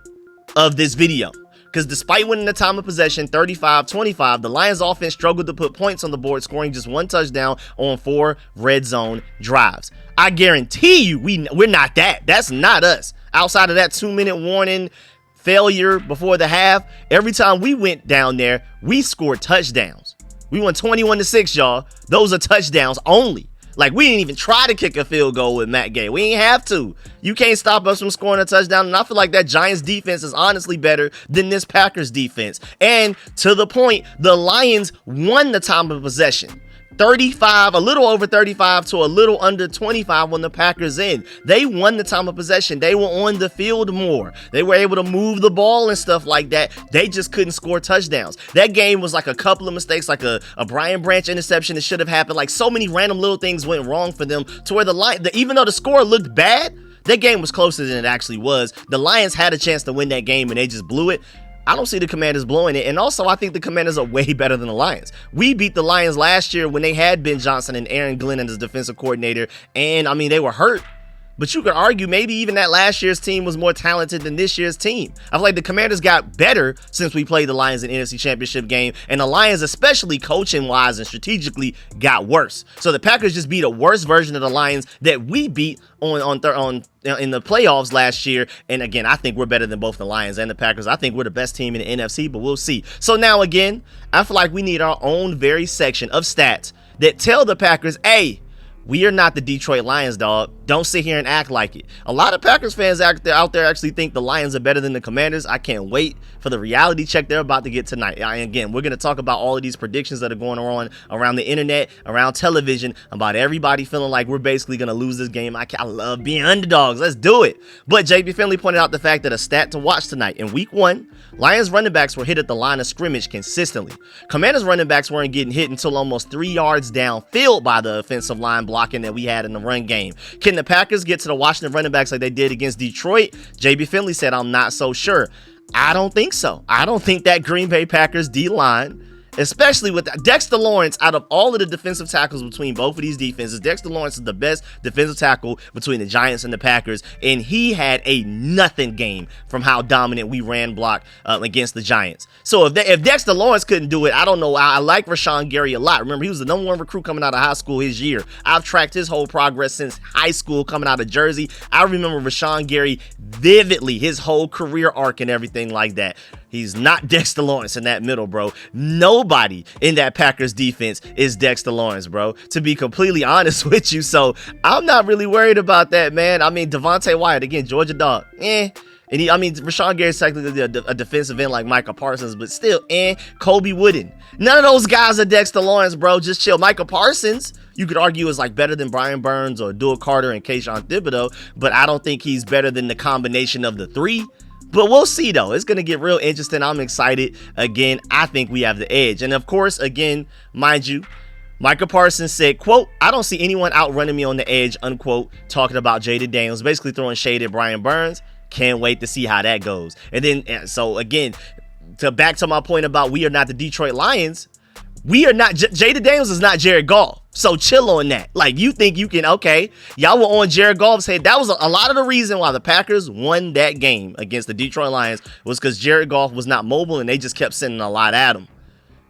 of this video. Because despite winning the time of possession 35-25, the Lions offense struggled to put points on the board, scoring just 1 touchdown on 4 red zone drives. I guarantee you we're not that. That's not us. Outside of that 2-minute warning failure before the half, every time we went down there, we scored touchdowns. We won 21-6, y'all. Those are touchdowns only. Like, we didn't even try to kick a field goal with Matt Gay. We ain't have to. You can't stop us from scoring a touchdown. And I feel like that Giants defense is honestly better than this Packers defense. And to the point, the Lions won the time of possession. 35, a little over 35 to a little under 25 when the Packers in. They won the time of possession. They were on the field more. They were able to move the ball and stuff like that. They just couldn't score touchdowns. That game was like a couple of mistakes, like a Brian Branch interception that should have happened. Like, so many random little things went wrong for them, to where even though the score looked bad, that game was closer than it actually was. The Lions had a chance to win that game and they just blew it. I don't see the Commanders blowing it. And also, I think the Commanders are way better than the Lions. We beat the Lions last year when they had Ben Johnson and Aaron Glenn as defensive coordinator. And, I mean, they were hurt. But you could argue maybe even that last year's team was more talented than this year's team. I feel like the Commanders got better since we played the Lions in the NFC Championship game. And the Lions, especially coaching-wise and strategically, got worse. So the Packers just beat a worse version of the Lions that we beat in the playoffs last year. And again, I think we're better than both the Lions and the Packers. I think we're the best team in the NFC, but we'll see. So now again, I feel like we need our own very section of stats that tell the Packers, hey, we are not the Detroit Lions, dog. Don't sit here and act like it. A lot of Packers fans out there actually think the Lions are better than the Commanders. I can't wait for the reality check they're about to get tonight. Again, we're going to talk about all of these predictions that are going on around the internet, around television, about everybody feeling like we're basically going to lose this game. I love being underdogs. Let's do it. But JB Finley pointed out the fact that a stat to watch tonight. In week 1, Lions running backs were hit at the line of scrimmage consistently. Commanders running backs weren't getting hit until almost 3 yards downfield by the offensive line blocking that we had in the run game. Can the Packers get to the Washington running backs like they did against Detroit? JB Finley said, I'm not so sure. I don't think so. I don't think that Green Bay Packers D-line, especially with Dexter Lawrence, out of all of the defensive tackles between both of these defenses, Dexter Lawrence is the best defensive tackle between the Giants and the Packers, and he had a nothing game from how dominant we ran block against the Giants. So if Dexter Lawrence couldn't do it, I don't know. I like Rashawn Gary a lot. Remember, he was the #1 recruit coming out of high school his year. I've tracked his whole progress since high school coming out of Jersey. I remember Rashawn Gary vividly, his whole career arc and everything like that. He's not Dexter Lawrence in that middle, bro. Nobody in that Packers defense is Dexter Lawrence, bro, to be completely honest with you. So I'm not really worried about that, man. I mean, Devontae Wyatt, again, Georgia dog, And Rashawn Gary's technically a defensive end like Micah Parsons, but still, Kobe Wooden. None of those guys are Dexter Lawrence, bro. Just chill. Micah Parsons, you could argue, is like better than Brian Burns or Dewey Carter and Kayshon Thibodeau, but I don't think he's better than the combination of the three. But we'll see, though. It's going to get real interesting. I'm excited. Again, I think we have the edge. And, of course, again, mind you, Micah Parsons said, quote, I don't see anyone outrunning me on the edge, unquote, talking about Jaden Daniels, basically throwing shade at Brian Burns. Can't wait to see how that goes. And then, so, again, back to my point about we are not the Detroit Lions, we are not, Jaden Daniels is not Jared Goff. So chill on that. Like, you think you can, okay, y'all were on Jared Goff's head. That was a lot of the reason why the Packers won that game against the Detroit Lions was because Jared Goff was not mobile and they just kept sending a lot at him.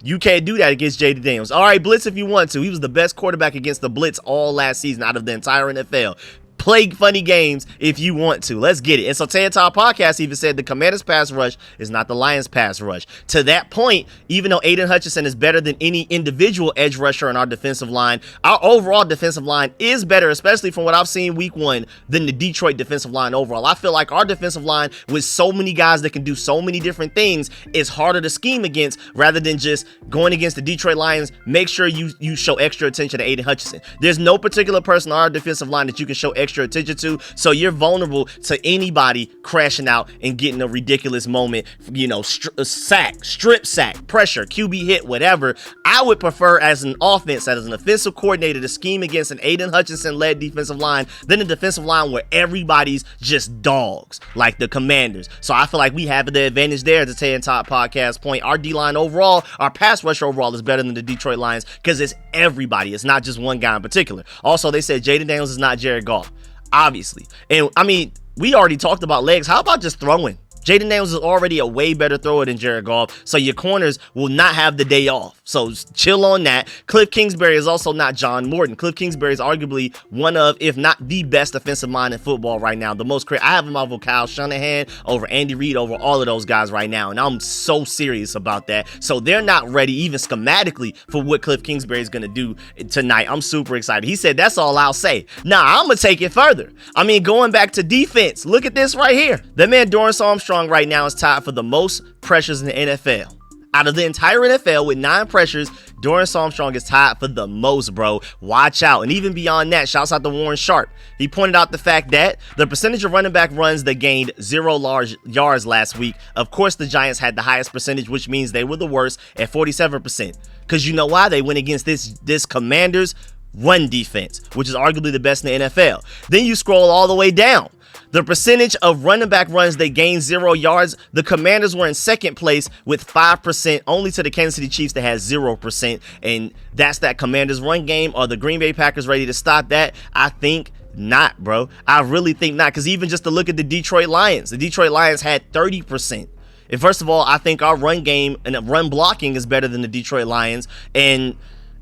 You can't do that against Jaden Daniels. All right, blitz if you want to. He was the best quarterback against the blitz all last season out of the entire NFL. Play funny games if you want to. Let's get it. And so Tantar Podcast even said the Commanders pass rush is not the Lions pass rush. To that point, even though Aiden Hutchinson is better than any individual edge rusher on our defensive line, our overall defensive line is better, especially from what I've seen week 1, than the Detroit defensive line overall. I feel like our defensive line with so many guys that can do so many different things is harder to scheme against rather than just going against the Detroit Lions. Make sure you show extra attention to Aiden Hutchinson. There's no particular person on our defensive line that you can show extra attention to, so you're vulnerable to anybody crashing out and getting a ridiculous moment, strip sack, pressure, QB hit, whatever. I would prefer as an offense, as an offensive coordinator, to scheme against an Aiden Hutchinson-led defensive line than a defensive line where everybody's just dogs, like the Commanders. So I feel like we have the advantage there. To Tay and Top Podcast point, our D-line overall, our pass rush overall is better than the Detroit Lions because it's everybody. It's not just one guy in particular. Also, they said Jaden Daniels is not Jared Goff. Obviously. And I mean, we already talked about legs. How about just throwing? Jaden Daniels is already a way better thrower than Jared Goff, so your corners will not have the day off. So chill on that. Cliff Kingsbury is also not John Morton. Cliff Kingsbury is arguably one of, if not the best offensive mind in football right now. The most I have him over Kyle Shanahan, over Andy Reid, over all of those guys right now, and I'm so serious about that. So they're not ready, even schematically, for what Cliff Kingsbury is going to do tonight. I'm super excited. He said, that's all I'll say. Now, I'm going to take it further. I mean, going back to defense, look at this right here. That man, Dorrance Armstrong, right now is tied for the most pressures in the NFL. Out of the entire NFL with 9 pressures, Dorrance Armstrong is tied for the most, bro. Watch out. And even beyond that, shouts out to Warren Sharp. He pointed out the fact that the percentage of running back runs that gained 0 large yards last week, of course the Giants had the highest percentage, which means they were the worst at 47%. Because you know why? They went against this Commanders run defense, which is arguably the best in the NFL. Then you scroll all the way down. The percentage of running back runs they gained 0 yards, the Commanders were in second place with 5%, only to the Kansas City Chiefs that has 0%. And that's that Commanders run game. Are the Green Bay Packers ready to stop that? I think not, bro. I really think not, because even just to look at the Detroit Lions had 30%. And first of all, I think our run game and run blocking is better than the Detroit Lions. And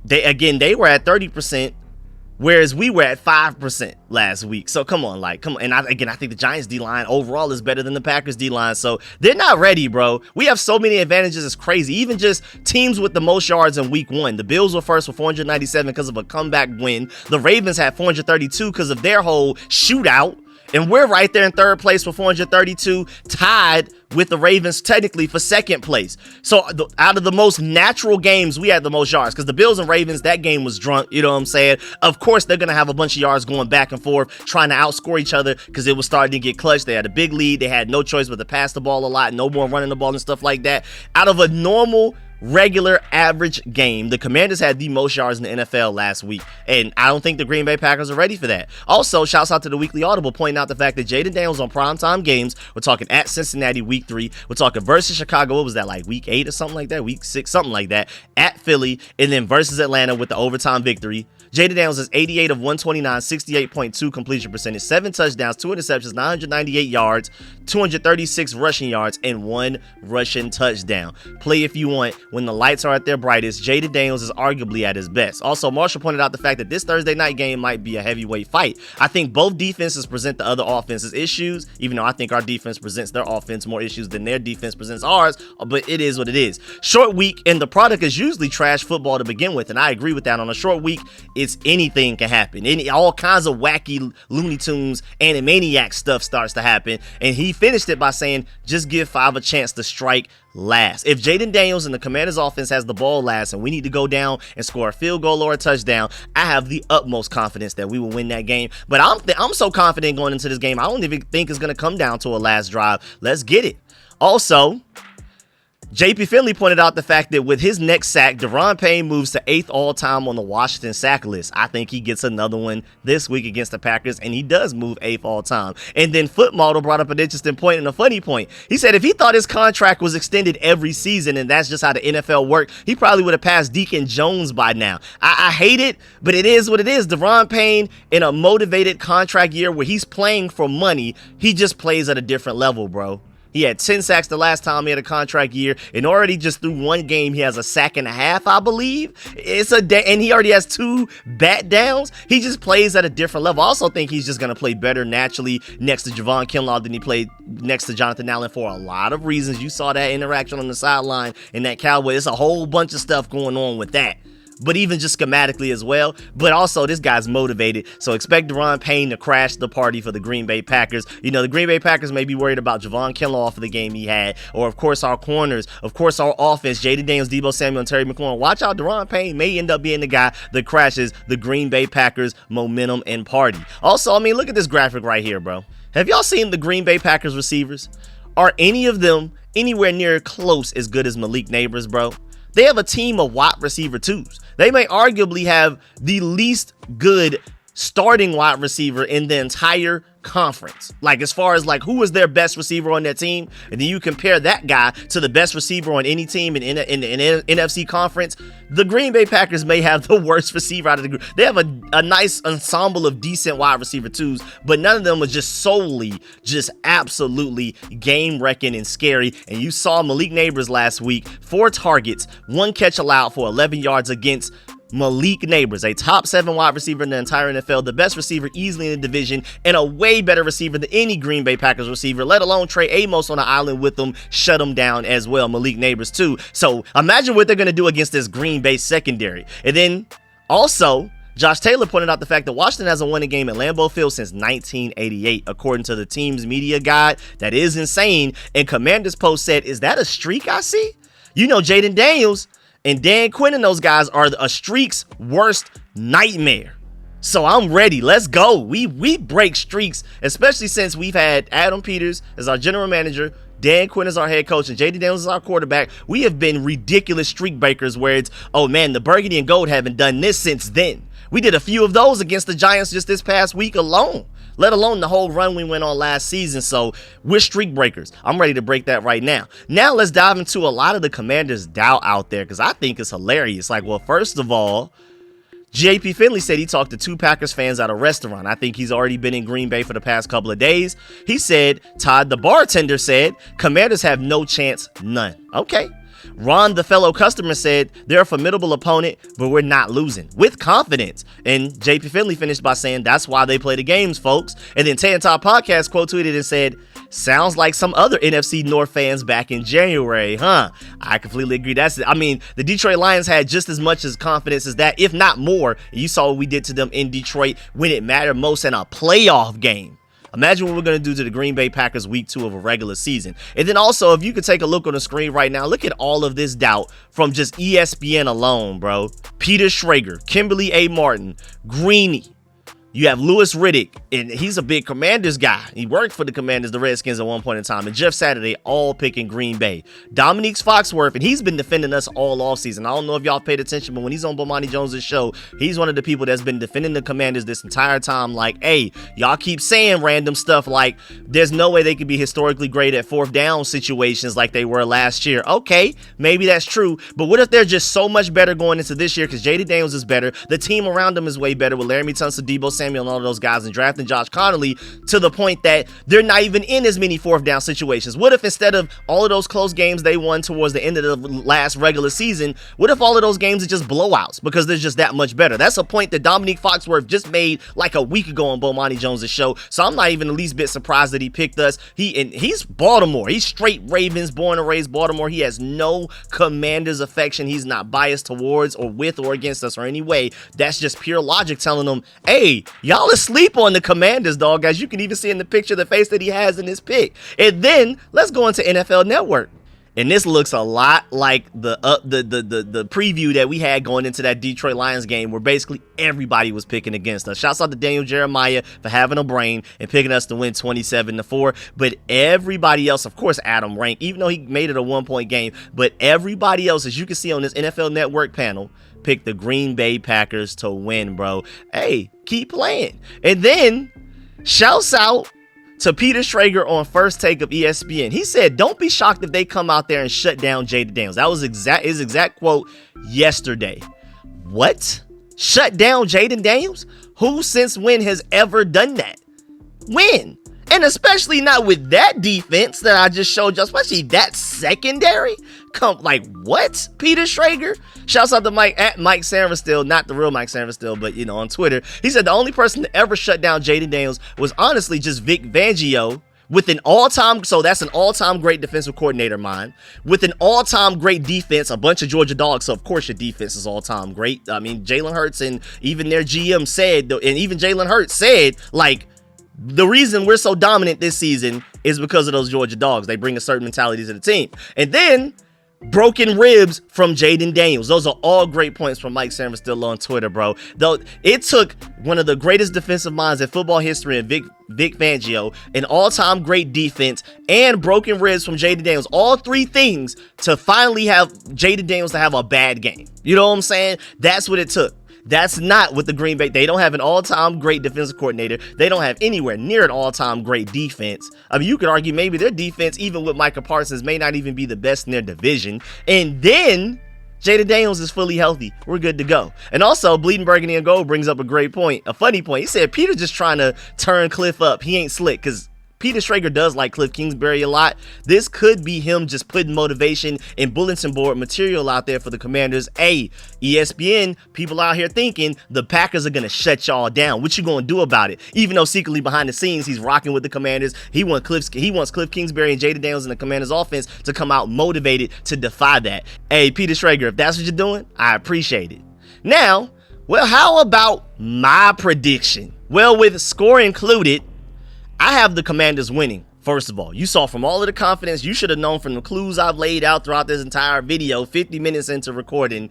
they were at 30%. Whereas we were at 5% last week. So come on. And I think the Giants D-line overall is better than the Packers D-line. So they're not ready, bro. We have so many advantages. It's crazy. Even just teams with the most yards in week 1. The Bills were first with 497 because of a comeback win. The Ravens had 432 because of their whole shootout. And we're right there in third place with 432, tied with the Ravens technically for second place. So out of the most natural games, we had the most yards, because the Bills and Ravens, that game was drunk. You know what I'm saying? Of course, they're going to have a bunch of yards going back and forth, trying to outscore each other, because it was starting to get clutch. They had a big lead. They had no choice but to pass the ball a lot, no more running the ball and stuff like that. Out of a normal regular average game, the Commanders had the most yards in the NFL last week, and I don't think the Green Bay Packers are ready for that. Also, shouts out to the Weekly Audible pointing out the fact that Jaden Daniels on primetime games. We're talking at Cincinnati week 3. We're talking versus Chicago. What was that, like week 8 or something like that? Week 6, something like that. At Philly, and then versus Atlanta with the overtime victory. Jaden Daniels is 88 of 129, 68.2 completion percentage, 7 touchdowns, 2 interceptions, 998 yards, 236 rushing yards, and 1 rushing touchdown. Play if you want. When the lights are at their brightest, Jaden Daniels is arguably at his best. Also, Marshall pointed out the fact that this Thursday night game might be a heavyweight fight. I think both defenses present the other offenses issues, even though I think our defense presents their offense more issues than their defense presents ours, but it is what it is. Short week, and the product is usually trash football to begin with, and I agree with that. On a short week, it's anything can happen. All kinds of wacky Looney Tunes, Animaniac stuff starts to happen, and he finished it by saying, just give 5 a chance to strike last. If Jaden Daniels and the Commanders offense has the ball last and we need to go down and score a field goal or a touchdown, I have the utmost confidence that we will win that game. But I'm so confident going into this game, I don't even think it's going to come down to a last drive. Let's get it. Also, JP Finley pointed out the fact that with his next sack, Deron Payne moves to 8th all-time on the Washington sack list. I think he gets another one this week against the Packers, and he does move 8th all-time. And then Foot Model brought up an interesting point and a funny point. He said if he thought his contract was extended every season and that's just how the NFL worked, he probably would have passed Deacon Jones by now. I hate it, but it is what it is. Deron Payne, in a motivated contract year where he's playing for money, he just plays at a different level, bro. He had 10 sacks the last time he had a contract year, and already just through one game, he has a sack and a half, I believe. And he already has 2 bat downs. He just plays at a different level. I also think he's just going to play better naturally next to Javon Kinlaw than he played next to Jonathan Allen for a lot of reasons. You saw that interaction on the sideline in that Cowboy. It's a whole bunch of stuff going on with that. But even just schematically as well. But also, this guy's motivated. So expect Deron Payne to crash the party for the Green Bay Packers. You know, the Green Bay Packers may be worried about Javon Kinlaw for the game he had. Or, of course, our corners. Of course, our offense. Jaden Daniels, Deebo Samuel, and Terry McLaurin. Watch out. Deron Payne may end up being the guy that crashes the Green Bay Packers momentum and party. Also, I mean, look at this graphic right here, bro. Have y'all seen the Green Bay Packers receivers? Are any of them anywhere near close as good as Malik Neighbors, bro? They have a team of wide receiver 2s. They may arguably have the least good starting wide receiver in the entire conference. Like, as far as like who is their best receiver on their team, and then you compare that guy to the best receiver on any team in the NFC conference, the Green Bay Packers may have the worst receiver out of the group. They have a nice ensemble of decent wide receiver 2s, but none of them was just solely just absolutely game wrecking and scary. And you saw Malik Neighbors last week, 4 targets, 1 catch allowed for 11 yards against Malik Neighbors, a top 7 wide receiver in the entire NFL, the best receiver easily in the division, and a way better receiver than any Green Bay Packers receiver, let alone Trey Amos on the island with them, shut him down as well, Malik Neighbors too. So imagine what they're going to do against this Green Bay secondary. And then also, Josh Taylor pointed out the fact that Washington hasn't won a game at Lambeau Field since 1988, according to the team's media guide. That is insane. And Commander's Post said, is that a streak I see? You know, Jaden Daniels and Dan Quinn and those guys are a streak's worst nightmare. So I'm ready. Let's go. We break streaks, especially since we've had Adam Peters as our general manager, Dan Quinn is our head coach, and Jaden Daniels is our quarterback. We have been ridiculous streak breakers where it's, oh man, the burgundy and gold haven't done this since then. We did a few of those against the Giants just this past week alone. let alone the whole run we went on last season. So we're streak breakers. I'm ready to break that right now. Now let's dive into a lot of the Commanders' doubt out there, because I think it's hilarious. Like, well, first of all, JP Finley said he talked to 2 Packers fans at a restaurant. I think he's already been in Green Bay for the past couple of days. He said, Todd, the bartender, said, Commanders have no chance, none. Okay. Ron, the fellow customer, said, they're a formidable opponent, but we're not losing, with confidence. And JP Finley finished by saying, that's why they play the games, folks. And then Tay and Todd Podcast quote tweeted and said, sounds like some other NFC North fans back in January, huh? I completely agree. The Detroit Lions had just as much as confidence as that, if not more. You saw what we did to them in Detroit when it mattered most in a playoff game. Imagine what we're going to do to the Green Bay Packers week 2 of a regular season. And then also, if you could take a look on the screen right now, look at all of this doubt from just ESPN alone, bro. Peter Schrager, Kimberly A. Martin, Greeny. You have Louis Riddick, and he's a big Commanders guy. He worked for the Commanders, the Redskins, at one point in time. And Jeff Saturday, all picking Green Bay. Dominique Foxworth, and he's been defending us all offseason. I don't know if y'all paid attention, but when he's on Bomani Jones' show, he's one of the people that's been defending the Commanders this entire time. Like, hey, y'all keep saying random stuff like there's no way they could be historically great at 4th down situations like they were last year. Okay, maybe that's true, but what if they're just so much better going into this year because J.D. Daniels is better, the team around them is way better with Laramie Tunsil, Deebo Samuel, and all of those guys, and drafting Josh Connolly to the point that they're not even in as many 4th down situations. What if instead of all of those close games they won towards the end of the last regular season, what if all of those games are just blowouts because they're just that much better? That's a point that Dominique Foxworth just made like a week ago on Bomani Jones' show, so I'm not even the least bit surprised that he picked us. He's Baltimore. He's straight Ravens, born and raised Baltimore. He has no Commanders affection. He's not biased towards or with or against us or any way. That's just pure logic telling him, hey, y'all asleep on the Commanders, dog, as you can even see in the picture, the face that he has in his pick. And then let's go into NFL Network. And this looks a lot like the preview that we had going into that Detroit Lions game where basically everybody was picking against us. Shouts out to Daniel Jeremiah for having a brain and picking us to win 27-4. But everybody else, of course, Adam Rank, even though he made it a 1-point game, but everybody else, as you can see on this NFL Network panel, picked the Green Bay Packers to win, bro. Hey, keep playing. And then shouts out to Peter Schrager on First Take of ESPN. He said, don't be shocked if they come out there and shut down J.D. Daniels. That was his exact quote yesterday. What? Shut down J.D. Daniels? Who since when has ever done that? When? And especially not with that defense that I just showed you, especially that secondary. Like, what? Peter Schrager? Shouts out to Mike Sanverstill, not the real Mike Sanverstill, but, on Twitter. He said the only person to ever shut down J.D. Daniels was honestly just Vic Fangio with an all-time, so that's an all-time great defensive coordinator, mine, with an all-time great defense, a bunch of Georgia dogs, so of course your defense is all-time great. I mean, Jalen Hurts and even their GM said, and even Jalen Hurts said, like, the reason we're so dominant this season is because of those Georgia dogs. They bring a certain mentality to the team. And then broken ribs from Jaden Daniels. Those are all great points from Mike Sanverstill on Twitter, bro. Though it took one of the greatest defensive minds in football history and Vic Fangio, an all-time great defense, and broken ribs from Jaden Daniels. All three things to finally have Jaden Daniels to have a bad game. You know what I'm saying? That's what it took. That's not with the Green Bay. They don't have an all-time great defensive coordinator. They don't have anywhere near an all-time great defense. I mean, you could argue maybe their defense, even with Micah Parsons, may not even be the best in their division. And then Jaden Daniels is fully healthy. We're good to go. And also, Bleeding Burgundy and Gold brings up a great point, a funny point. He said Peter's just trying to turn Cliff up. He ain't slick because Peter Schrager does like Cliff Kingsbury a lot. This could be him just putting motivation and bulletin board material out there for the Commanders. Hey, ESPN, people out here thinking the Packers are going to shut y'all down. What you going to do about it? Even though secretly behind the scenes, he's rocking with the Commanders. He wants Cliff Kingsbury and Jaden Daniels in the Commanders offense to come out motivated to defy that. Hey, Peter Schrager, if that's what you're doing, I appreciate it. Now, well, how about my prediction? Well, with score included, I have the Commanders winning. First of all, you saw from all of the confidence, you should have known from the clues I've laid out throughout this entire video, 50 minutes into recording,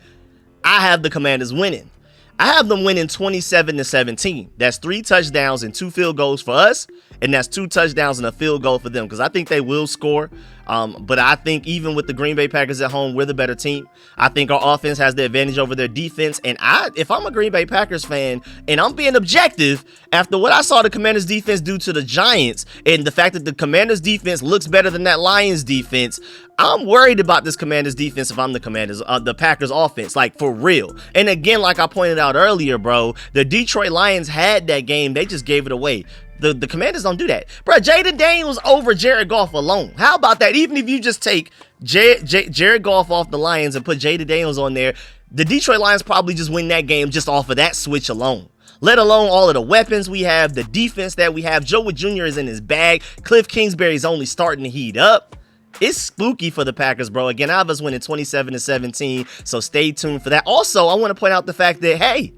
I have the Commanders winning. I have them winning 27-17. That's 3 touchdowns and 2 field goals for us, and that's 2 touchdowns and a field goal for them, because I think they will score. But I think even with the Green Bay Packers at home, we're the better team. I think our offense has the advantage over their defense. And if I'm a Green Bay Packers fan and I'm being objective, after what I saw the Commanders defense do to the Giants and the fact that the Commanders defense looks better than that Lions defense, I'm worried about this Commanders defense if I'm the Packers offense, like for real. And again, like I pointed out earlier, bro, the Detroit Lions had that game. They just gave it away. The Commanders don't do that. Bro, Jaden Daniels over Jared Goff alone. How about that? Even if you just take Jared Goff off the Lions and put Jaden Daniels on there, the Detroit Lions probably just win that game just off of that switch alone. Let alone all of the weapons we have, the defense that we have. Joe Wood Jr. is in his bag. Cliff Kingsbury's only starting to heat up. It's spooky for the Packers, bro. Again, I have us winning 27-17, so stay tuned for that. Also, I want to point out the fact that, hey,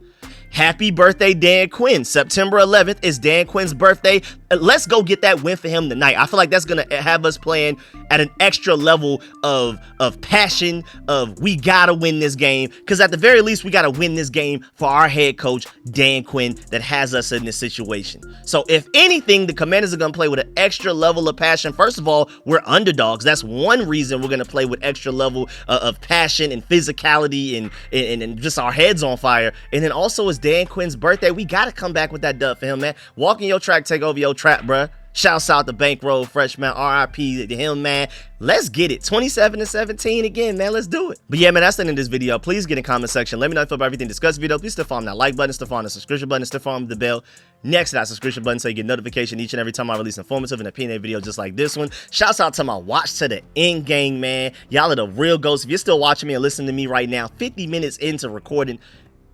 happy birthday, Dan Quinn. September 11th is Dan Quinn's birthday. Let's go get that win for him tonight. I feel like that's going to have us playing at an extra level of passion, of we got to win this game. Because at the very least, we got to win this game for our head coach, Dan Quinn, that has us in this situation. So if anything, the Commanders are going to play with an extra level of passion. First of all, we're underdogs. That's one reason we're going to play with extra level of passion and physicality and just our heads on fire. And then also it's Dan Quinn's birthday. We got to come back with that dub for him, man. Walk in your track, take over your trap, bruh. Shouts out to Bankroll Freshman, RIP to him, man. Let's get it. 27-17 again, man. Let's do it. But yeah, man, that's the end of this video. Please get in the comment section. Let me know if you feel about everything discussed in the video. Please still follow that like button, still follow the subscription button, still follow the bell next to that subscription button so you get notification each and every time I release informative and opinionated video just like this one. Shouts out to my watch to the end gang, man. Y'all are the real ghosts. If you're still watching me and listening to me right now, 50 minutes into recording,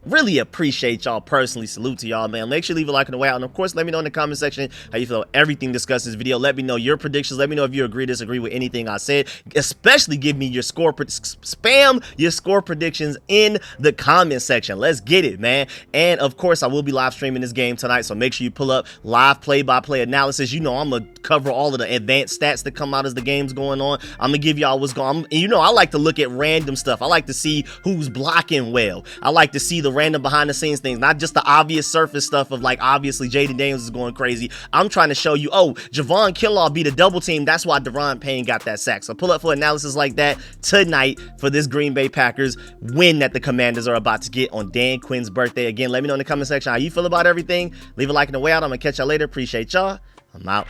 really appreciate y'all personally. Salute to y'all, man. Make sure you leave a like on the way out. And of course, let me know in the comment section how you feel everything discussed in this video. Let me know your predictions. Let me know if you agree, disagree with anything I said. Especially give me your spam your score predictions in the comment section. Let's get it, man. And of course, I will be live streaming this game tonight. So make sure you pull up live play-by-play analysis. You know, I'm going to cover all of the advanced stats that come out as the game's going on. I'm going to give y'all what's going on. You know, I like to look at random stuff. I like to see who's blocking well. I like to see the random behind the scenes things, not just the obvious surface stuff of like obviously Jaden Daniels is going crazy. I'm trying to show you, oh, Javon Kinlaw beat a double team. That's why Deron Payne got that sack. So pull up for analysis like that tonight for this Green Bay Packers win that the Commanders are about to get on Dan Quinn's birthday. Again, let me know in the comment section how you feel about everything. Leave a like on the way out. I'm gonna catch y'all later. Appreciate y'all. I'm out.